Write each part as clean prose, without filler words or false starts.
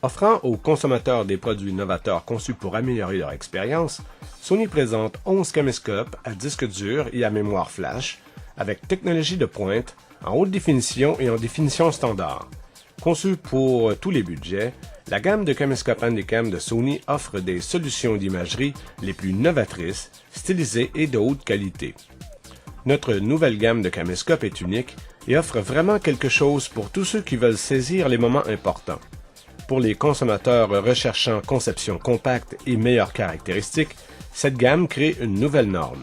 Offrant aux consommateurs des produits novateurs conçus pour améliorer leur expérience, Sony présente 11 caméscopes à disque dur et à mémoire flash, avec technologie de pointe, en haute définition et en définition standard. Conçus pour tous les budgets, la gamme de caméscopes Handycam de Sony offre des solutions d'imagerie les plus novatrices, stylisées et de haute qualité. Notre nouvelle gamme de caméscopes est unique et offre vraiment quelque chose pour tous ceux qui veulent saisir les moments importants. Pour les consommateurs recherchant conception compacte et meilleures caractéristiques, cette gamme crée une nouvelle norme.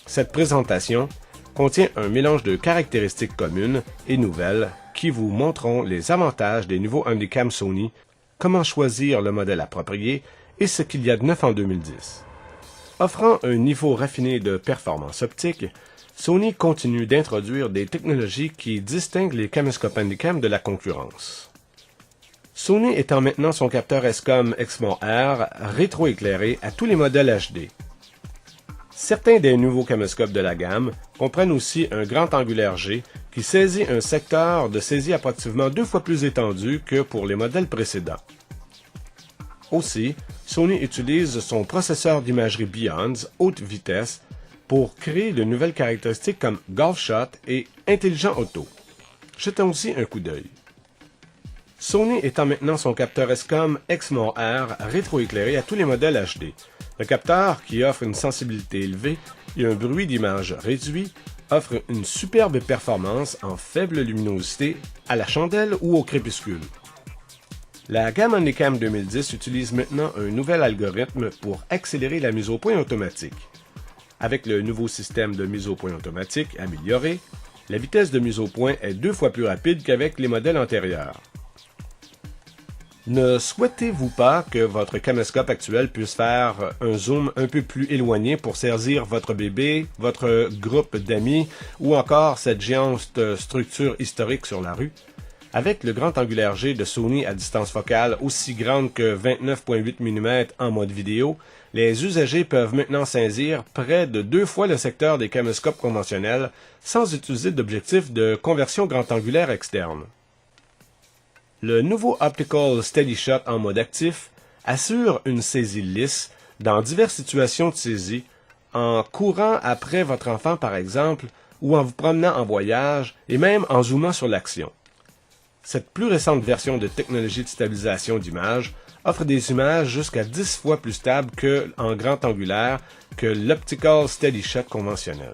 Cette présentation contient un mélange de caractéristiques communes et nouvelles qui vous montreront les avantages des nouveaux Handycam Sony, comment choisir le modèle approprié et ce qu'il y a de neuf en 2010. Offrant un niveau raffiné de performance optique, Sony continue d'introduire des technologies qui distinguent les caméscopes Handycam de la concurrence. Sony étend maintenant son capteur Escom Exmor R rétroéclairé à tous les modèles HD. Certains des nouveaux caméscopes de la gamme comprennent aussi un grand angulaire G qui saisit un secteur de saisie approximativement 2 fois plus étendu que pour les modèles précédents. Aussi, Sony utilise son processeur d'imagerie Beyond haute vitesse pour créer de nouvelles caractéristiques comme Golf Shot et Intelligent Auto. Jetons aussi un coup d'œil. Sony étend maintenant son capteur Escom Exmor R rétroéclairé à tous les modèles HD. Le capteur, qui offre une sensibilité élevée et un bruit d'image réduit, offre une superbe performance en faible luminosité à la chandelle ou au crépuscule. La gamme Handycam 2010 utilise maintenant un nouvel algorithme pour accélérer la mise au point automatique. Avec le nouveau système de mise au point automatique amélioré, la vitesse de mise au point est 2 fois plus rapide qu'avec les modèles antérieurs. Ne souhaitez-vous pas que votre caméscope actuel puisse faire un zoom un peu plus éloigné pour saisir votre bébé, votre groupe d'amis ou encore cette géante structure historique sur la rue? Avec le grand angulaire G de Sony à distance focale aussi grande que 29,8 mm en mode vidéo, les usagers peuvent maintenant saisir près de 2 fois le secteur des caméscopes conventionnels sans utiliser d'objectif de conversion grand angulaire externe. Le nouveau Optical Steady Shot en mode actif assure une saisie lisse dans diverses situations de saisie, en courant après votre enfant par exemple, ou en vous promenant en voyage, et même en zoomant sur l'action. Cette plus récente version de technologie de stabilisation d'image offre des images jusqu'à 10 fois plus stables en grand angulaire que l'Optical Steady Shot conventionnel.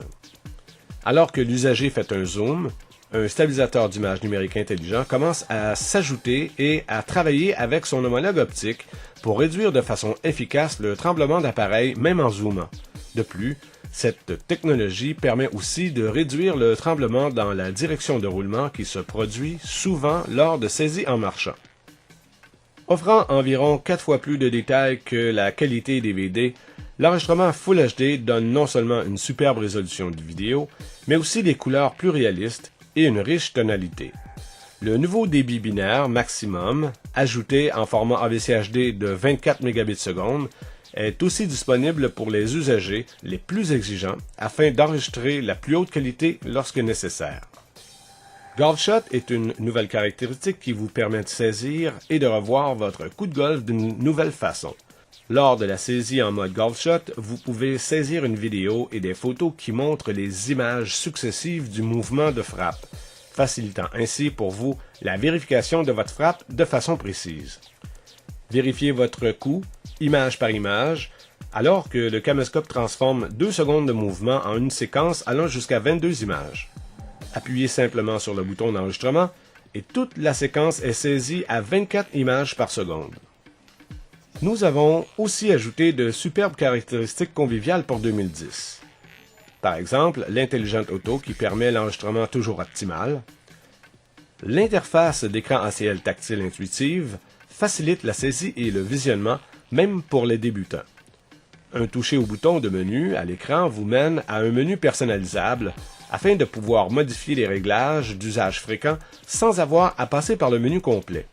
Alors que l'usager fait un zoom, un stabilisateur d'image numérique intelligent commence à s'ajouter et à travailler avec son homologue optique pour réduire de façon efficace le tremblement d'appareil même en zoomant. De plus, cette technologie permet aussi de réduire le tremblement dans la direction de roulement qui se produit souvent lors de saisies en marchant. Offrant environ 4 fois plus de détails que la qualité DVD, l'enregistrement Full HD donne non seulement une superbe résolution de vidéo, mais aussi des couleurs plus réalistes et une riche tonalité. Le nouveau débit binaire maximum, ajouté en format AVC HD de 24 Mbps, est aussi disponible pour les usagers les plus exigeants afin d'enregistrer la plus haute qualité lorsque nécessaire. Golf Shot est une nouvelle caractéristique qui vous permet de saisir et de revoir votre coup de golf d'une nouvelle façon. Lors de la saisie en mode Golf Shot, vous pouvez saisir une vidéo et des photos qui montrent les images successives du mouvement de frappe, facilitant ainsi pour vous la vérification de votre frappe de façon précise. Vérifiez votre coup, image par image, alors que le caméscope transforme 2 secondes de mouvement en une séquence allant jusqu'à 22 images. Appuyez simplement sur le bouton d'enregistrement et toute la séquence est saisie à 24 images par seconde. Nous avons aussi ajouté de superbes caractéristiques conviviales pour 2010. Par exemple, l'Intelligent Auto qui permet l'enregistrement toujours optimal. L'interface d'écran ACL tactile intuitive facilite la saisie et le visionnement, même pour les débutants. Un toucher au bouton de menu à l'écran vous mène à un menu personnalisable afin de pouvoir modifier les réglages d'usage fréquent sans avoir à passer par le menu complet.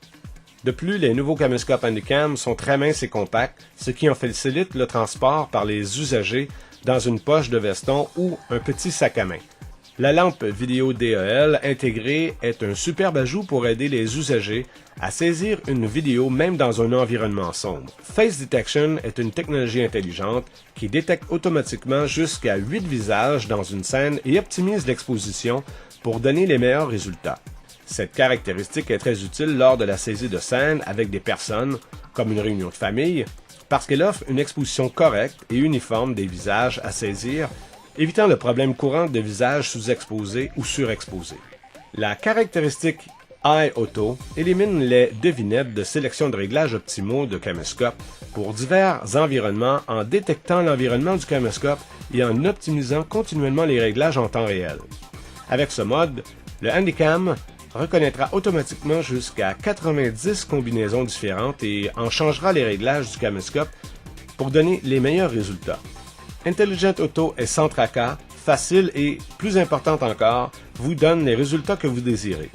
De plus, les nouveaux caméscopes Handycam sont très minces et compacts, ce qui en facilite le transport par les usagers dans une poche de veston ou un petit sac à main. La lampe vidéo DEL intégrée est un superbe ajout pour aider les usagers à saisir une vidéo même dans un environnement sombre. Face Detection est une technologie intelligente qui détecte automatiquement jusqu'à 8 visages dans une scène et optimise l'exposition pour donner les meilleurs résultats. Cette caractéristique est très utile lors de la saisie de scènes avec des personnes, comme une réunion de famille, parce qu'elle offre une exposition correcte et uniforme des visages à saisir, évitant le problème courant de visages sous-exposés ou surexposés. La caractéristique Eye Auto élimine les devinettes de sélection de réglages optimaux de caméscope pour divers environnements en détectant l'environnement du caméscope et en optimisant continuellement les réglages en temps réel. Avec ce mode, le Handycam reconnaîtra automatiquement jusqu'à 90 combinaisons différentes et en changera les réglages du caméscope pour donner les meilleurs résultats. Intelligent Auto est sans tracas, facile et, plus importante encore, vous donne les résultats que vous désirez.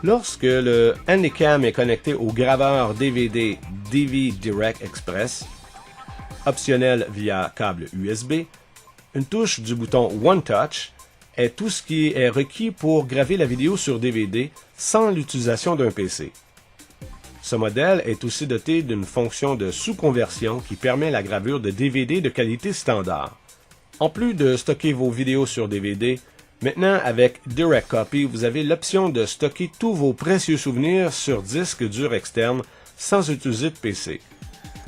Lorsque le Handycam est connecté au graveur DVD DV Direct Express, optionnel via câble USB, une touche du bouton One Touch est tout ce qui est requis pour graver la vidéo sur DVD sans l'utilisation d'un PC. Ce modèle est aussi doté d'une fonction de sous-conversion qui permet la gravure de DVD de qualité standard. En plus de stocker vos vidéos sur DVD, maintenant avec Direct Copy, vous avez l'option de stocker tous vos précieux souvenirs sur disque dur externe sans utiliser de PC.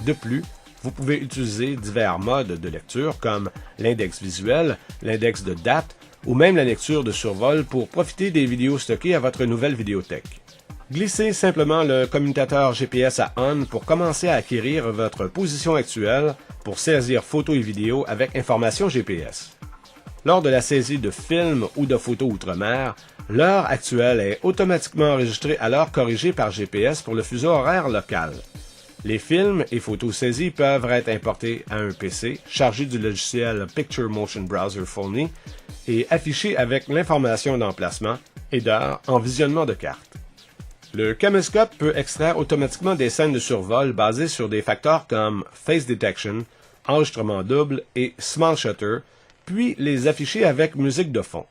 De plus, vous pouvez utiliser divers modes de lecture comme l'index visuel, l'index de date ou même la lecture de survol pour profiter des vidéos stockées à votre nouvelle vidéothèque. Glissez simplement le commutateur GPS à On pour commencer à acquérir votre position actuelle pour saisir photos et vidéos avec information GPS. Lors de la saisie de films ou de photos outre-mer, l'heure actuelle est automatiquement enregistrée à l'heure corrigée par GPS pour le fuseau horaire local. Les films et photos saisies peuvent être importés à un PC, chargé du logiciel Picture Motion Browser fourni et affichés avec l'information d'emplacement et d'heure en visionnement de carte. Le caméscope peut extraire automatiquement des scènes de survol basées sur des facteurs comme Face Detection, enregistrement double et Small Shutter, puis les afficher avec musique de fond.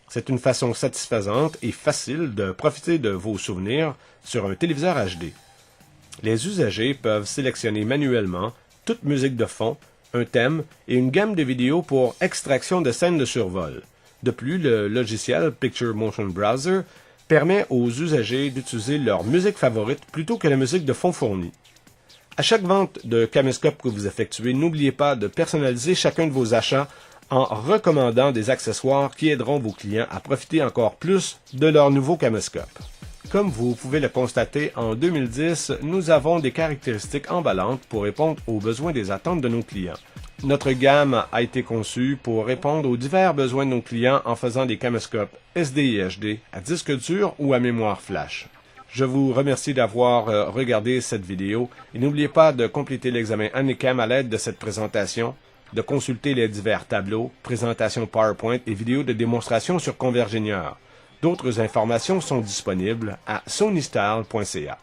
C'est une façon satisfaisante et facile de profiter de vos souvenirs sur un téléviseur HD. Les usagers peuvent sélectionner manuellement toute musique de fond, un thème et une gamme de vidéos pour extraction de scènes de survol. De plus, le logiciel Picture Motion Browser permet aux usagers d'utiliser leur musique favorite plutôt que la musique de fond fournie. À chaque vente de caméscope que vous effectuez, n'oubliez pas de personnaliser chacun de vos achats en recommandant des accessoires qui aideront vos clients à profiter encore plus de leur nouveau caméscope. Comme vous pouvez le constater, en 2010, nous avons des caractéristiques emballantes pour répondre aux besoins des attentes de nos clients. Notre gamme a été conçue pour répondre aux divers besoins de nos clients en faisant des caméscopes SD et HD à disque dur ou à mémoire flash. Je vous remercie d'avoir regardé cette vidéo et n'oubliez pas de compléter l'examen Handycam à l'aide de cette présentation, de consulter les divers tableaux, présentations PowerPoint et vidéos de démonstration sur Convergenieur. D'autres informations sont disponibles à sonystyle.ca.